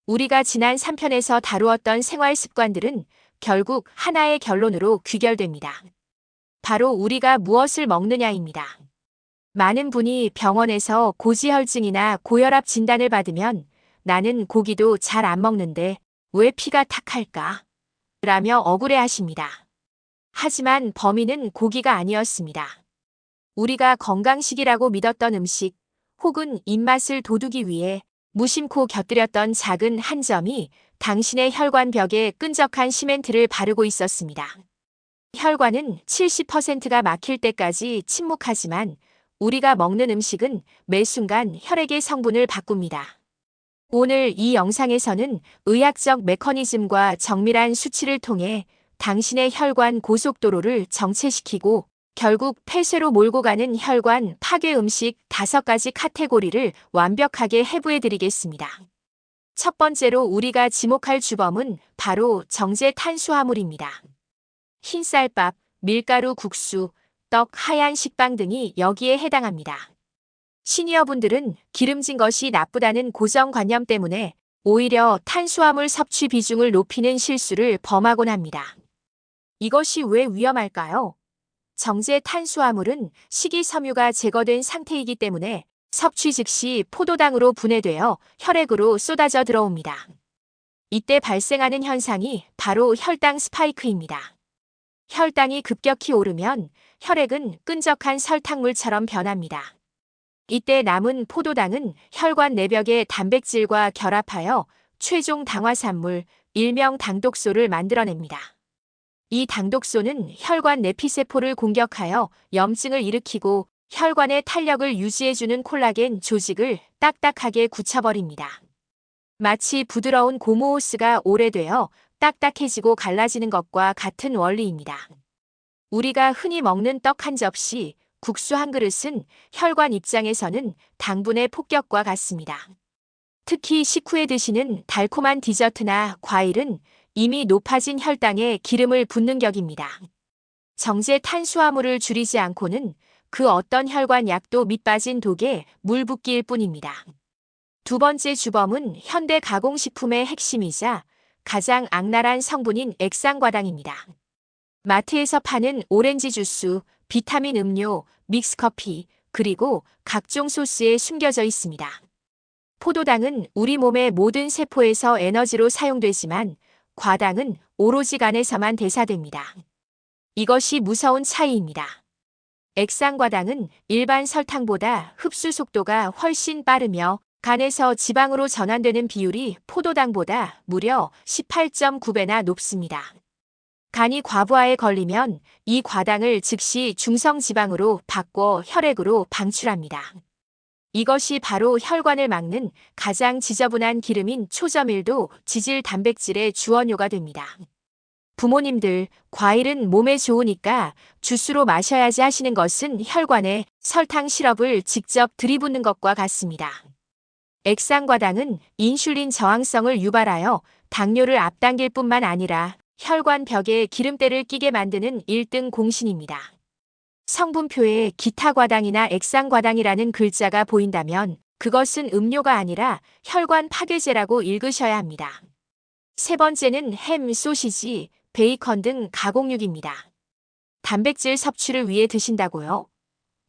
우리가 지난 3편에서 다루었던 생활 습관들은 결국 하나의 결론으로 귀결됩니다. 바로 우리가 무엇을 먹느냐입니다. 많은 분이 병원에서 고지혈증이나 고혈압 진단을 받으면 나는 고기도 잘 안 먹는데 왜 피가 탁할까? 라며 억울해하십니다. 하지만 범인은 고기가 아니었습니다. 우리가 건강식이라고 믿었던 음식 혹은 입맛을 돋우기 위해 무심코 곁들였던 작은 한 점이 당신의 혈관벽에 끈적한 시멘트를 바르고 있었습니다. 혈관은 70%가 막힐 때까지 침묵하지만 우리가 먹는 음식은 매 순간 혈액의 성분을 바꿉니다. 오늘 이 영상에서는 의학적 메커니즘과 정밀한 수치를 통해 당신의 혈관 고속도로를 정체시키고 결국 폐쇄로 몰고 가는 혈관 파괴 음식 5가지 카테고리를 완벽하게 해부해드리겠습니다. 첫 번째로 우리가 지목할 주범은 바로 정제 탄수화물입니다. 흰쌀밥, 밀가루 국수, 떡, 하얀 식빵 등이 여기에 해당합니다. 시니어분들은 기름진 것이 나쁘다는 고정관념 때문에 오히려 탄수화물 섭취 비중을 높이는 실수를 범하곤 합니다. 이것이 왜 위험할까요? 정제 탄수화물은 식이섬유가 제거된 상태이기 때문에 섭취 즉시 포도당으로 분해되어 혈액으로 쏟아져 들어옵니다. 이때 발생하는 현상이 바로 혈당 스파이크입니다. 혈당이 급격히 오르면 혈액은 끈적한 설탕물처럼 변합니다. 이때 남은 포도당은 혈관 내벽의 단백질과 결합하여 최종 당화산물, 일명 당독소를 만들어냅니다. 이 당독소는 혈관 내피세포를 공격하여 염증을 일으키고 혈관의 탄력을 유지해주는 콜라겐 조직을 딱딱하게 굳혀버립니다. 마치 부드러운 고무호스가 오래되어 딱딱해지고 갈라지는 것과 같은 원리입니다. 우리가 흔히 먹는 떡 한 접시, 국수 한 그릇은 혈관 입장에서는 당분의 폭격과 같습니다. 특히 식후에 드시는 달콤한 디저트나 과일은 이미 높아진 혈당에 기름을 붓는 격입니다. 정제 탄수화물을 줄이지 않고는 그 어떤 혈관 약도 밑빠진 독에 물 붓기일 뿐입니다. 두 번째 주범은 현대 가공식품의 핵심이자 가장 악랄한 성분인 액상과당입니다. 마트에서 파는 오렌지 주스, 비타민 음료, 믹스커피, 그리고 각종 소스에 숨겨져 있습니다. 포도당은 우리 몸의 모든 세포에서 에너지로 사용되지만 과당은 오로지 간에서만 대사됩니다. 이것이 무서운 차이입니다. 액상과당은 일반 설탕보다 흡수 속도가 훨씬 빠르며 간에서 지방으로 전환되는 비율이 포도당보다 무려 18.9배나 높습니다. 간이 과부하에 걸리면 이 과당을 즉시 중성지방으로 바꿔 혈액으로 방출합니다. 이것이 바로 혈관을 막는 가장 지저분한 기름인 초저밀도 지질 단백질의 주원료가 됩니다. 부모님들, 과일은 몸에 좋으니까 주스로 마셔야지 하시는 것은 혈관에 설탕 시럽을 직접 들이붓는 것과 같습니다. 액상과당은 인슐린 저항성을 유발하여 당뇨를 앞당길 뿐만 아니라 혈관 벽에 기름때를 끼게 만드는 1등 공신입니다. 성분표에 기타과당이나 액상과당이라는 글자가 보인다면 그것은 음료가 아니라 혈관 파괴제라고 읽으셔야 합니다. 세 번째는 햄, 소시지, 베이컨 등 가공육입니다. 단백질 섭취를 위해 드신다고요?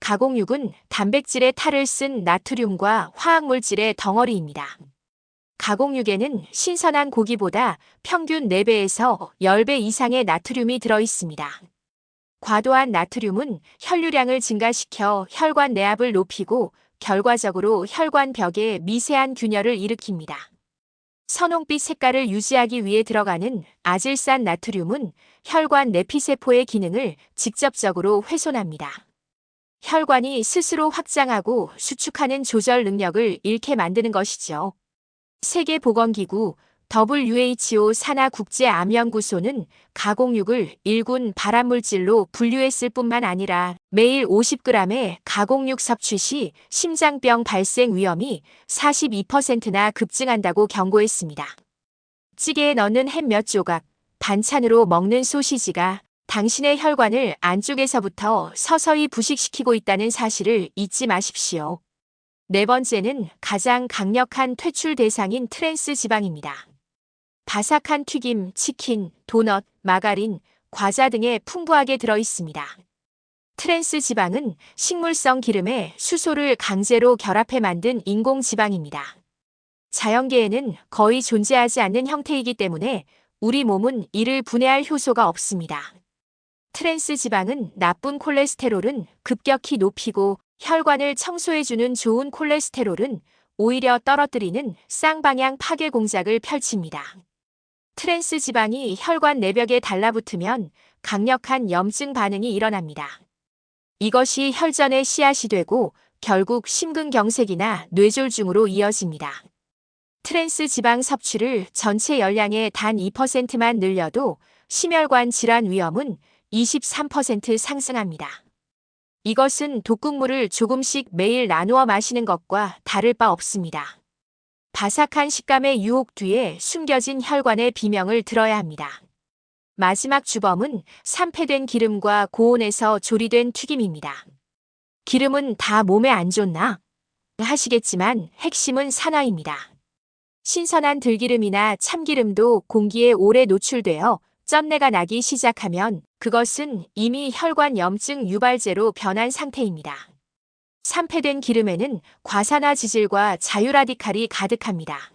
가공육은 단백질의 탈을 쓴 나트륨과 화학물질의 덩어리입니다. 가공육에는 신선한 고기보다 평균 4배에서 10배 이상의 나트륨이 들어있습니다. 과도한 나트륨은 혈류량을 증가시켜 혈관 내압을 높이고 결과적으로 혈관 벽에 미세한 균열을 일으킵니다. 선홍빛 색깔을 유지하기 위해 들어가는 아질산 나트륨은 혈관 내피세포의 기능을 직접적으로 훼손합니다. 혈관이 스스로 확장하고 수축하는 조절 능력을 잃게 만드는 것이죠. 세계보건기구 WHO 산하국제암연구소는 가공육을 일군 발암물질로 분류했을 뿐만 아니라 매일 50g의 가공육 섭취 시 심장병 발생 위험이 42%나 급증한다고 경고했습니다. 찌개에 넣는 햄 몇 조각, 반찬으로 먹는 소시지가 당신의 혈관을 안쪽에서부터 서서히 부식시키고 있다는 사실을 잊지 마십시오. 네 번째는 가장 강력한 퇴출 대상인 트랜스 지방입니다. 바삭한 튀김, 치킨, 도넛, 마가린, 과자 등에 풍부하게 들어 있습니다. 트랜스 지방은 식물성 기름에 수소를 강제로 결합해 만든 인공 지방입니다. 자연계에는 거의 존재하지 않는 형태이기 때문에 우리 몸은 이를 분해할 효소가 없습니다. 트랜스 지방은 나쁜 콜레스테롤은 급격히 높이고 혈관을 청소해주는 좋은 콜레스테롤은 오히려 떨어뜨리는 쌍방향 파괴 공작을 펼칩니다. 트랜스 지방이 혈관 내벽에 달라붙으면 강력한 염증 반응이 일어납니다. 이것이 혈전의 씨앗이 되고 결국 심근경색이나 뇌졸중으로 이어집니다. 트랜스 지방 섭취를 전체 열량의 단 2%만 늘려도 심혈관 질환 위험은 23% 상승합니다. 이것은 독극물을 조금씩 매일 나누어 마시는 것과 다를 바 없습니다. 바삭한 식감의 유혹 뒤에 숨겨진 혈관의 비명을 들어야 합니다. 마지막 주범은 산패된 기름과 고온에서 조리된 튀김입니다. 기름은 다 몸에 안 좋나? 하시겠지만 핵심은 산화입니다. 신선한 들기름이나 참기름도 공기에 오래 노출되어 쩐내가 나기 시작하면 그것은 이미 혈관 염증 유발제로 변한 상태입니다. 산패된 기름에는 과산화 지질과 자유라디칼이 가득합니다.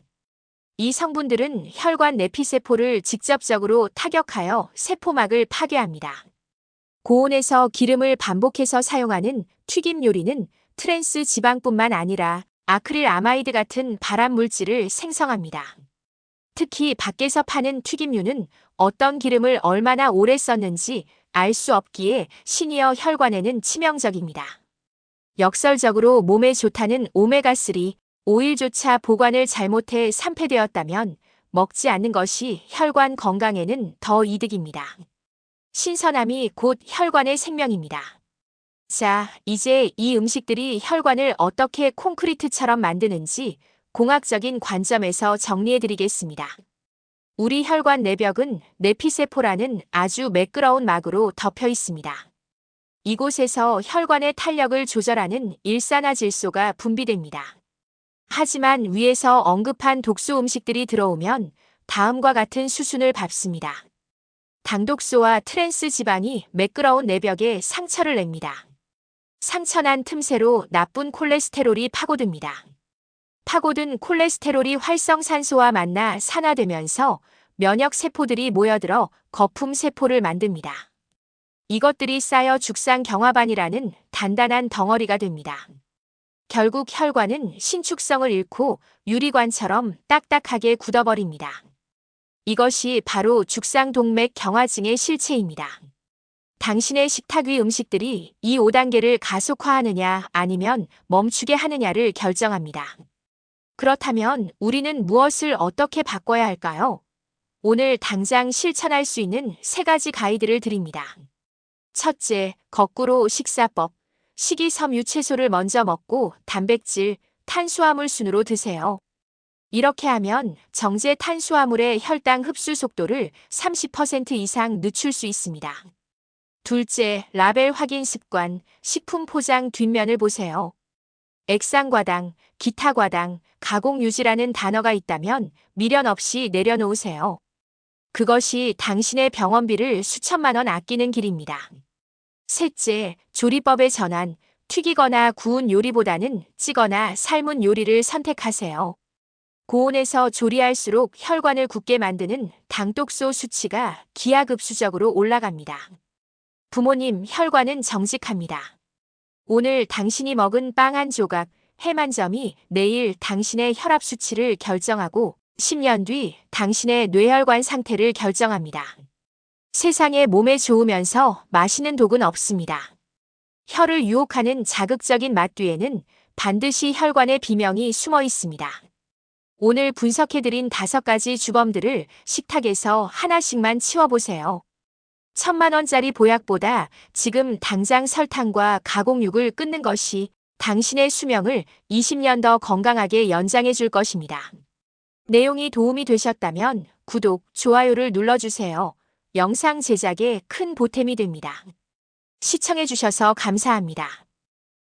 이 성분들은 혈관 내피세포를 직접적으로 타격하여 세포막을 파괴합니다. 고온에서 기름을 반복해서 사용하는 튀김 요리는 트랜스 지방뿐만 아니라 아크릴 아마이드 같은 발암 물질을 생성합니다. 특히 밖에서 파는 튀김류는 어떤 기름을 얼마나 오래 썼는지 알 수 없기에 시니어 혈관에는 치명적입니다. 역설적으로 몸에 좋다는 오메가3, 오일조차 보관을 잘못해 산패되었다면 먹지 않는 것이 혈관 건강에는 더 이득입니다. 신선함이 곧 혈관의 생명입니다. 자, 이제 이 음식들이 혈관을 어떻게 콘크리트처럼 만드는지 공학적인 관점에서 정리해드리겠습니다. 우리 혈관 내벽은 내피세포라는 아주 매끄러운 막으로 덮여 있습니다. 이곳에서 혈관의 탄력을 조절하는 일산화질소가 분비됩니다. 하지만 위에서 언급한 독소 음식들이 들어오면 다음과 같은 수순을 밟습니다. 당독소와 트랜스 지방이 매끄러운 내벽에 상처를 냅니다. 상처난 틈새로 나쁜 콜레스테롤이 파고듭니다. 파고든 콜레스테롤이 활성산소와 만나 산화되면서 면역 세포들이 모여들어 거품 세포를 만듭니다. 이것들이 쌓여 죽상경화반이라는 단단한 덩어리가 됩니다. 결국 혈관은 신축성을 잃고 유리관처럼 딱딱하게 굳어버립니다. 이것이 바로 죽상동맥경화증의 실체입니다. 당신의 식탁 위 음식들이 이 5단계를 가속화하느냐 아니면 멈추게 하느냐를 결정합니다. 그렇다면 우리는 무엇을 어떻게 바꿔야 할까요? 오늘 당장 실천할 수 있는 3가지 가이드를 드립니다. 첫째, 거꾸로 식사법. 식이섬유 채소를 먼저 먹고 단백질, 탄수화물 순으로 드세요. 이렇게 하면 정제 탄수화물의 혈당 흡수 속도를 30% 이상 늦출 수 있습니다. 둘째, 라벨 확인 습관. 식품 포장 뒷면을 보세요. 액상과당, 기타과당, 가공유지라는 단어가 있다면 미련 없이 내려놓으세요. 그것이 당신의 병원비를 수천만 원 아끼는 길입니다. 셋째, 조리법의 전환. 튀기거나 구운 요리보다는 찌거나 삶은 요리를 선택하세요. 고온에서 조리할수록 혈관을 굳게 만드는 당독소 수치가 기하급수적으로 올라갑니다. 부모님, 혈관은 정직합니다. 오늘 당신이 먹은 빵 한 조각, 햄 한 점이 내일 당신의 혈압 수치를 결정하고 10년 뒤 당신의 뇌혈관 상태를 결정합니다. 세상에 몸에 좋으면서 맛있는 독은 없습니다. 혀를 유혹하는 자극적인 맛 뒤에는 반드시 혈관의 비명이 숨어 있습니다. 오늘 분석해드린 5가지 주범들을 식탁에서 하나씩만 치워보세요. 1,000만 원짜리 보약보다 지금 당장 설탕과 가공육을 끊는 것이 당신의 수명을 20년 더 건강하게 연장해 줄 것입니다. 내용이 도움이 되셨다면 구독, 좋아요를 눌러주세요. 영상 제작에 큰 보탬이 됩니다. 시청해 주셔서 감사합니다.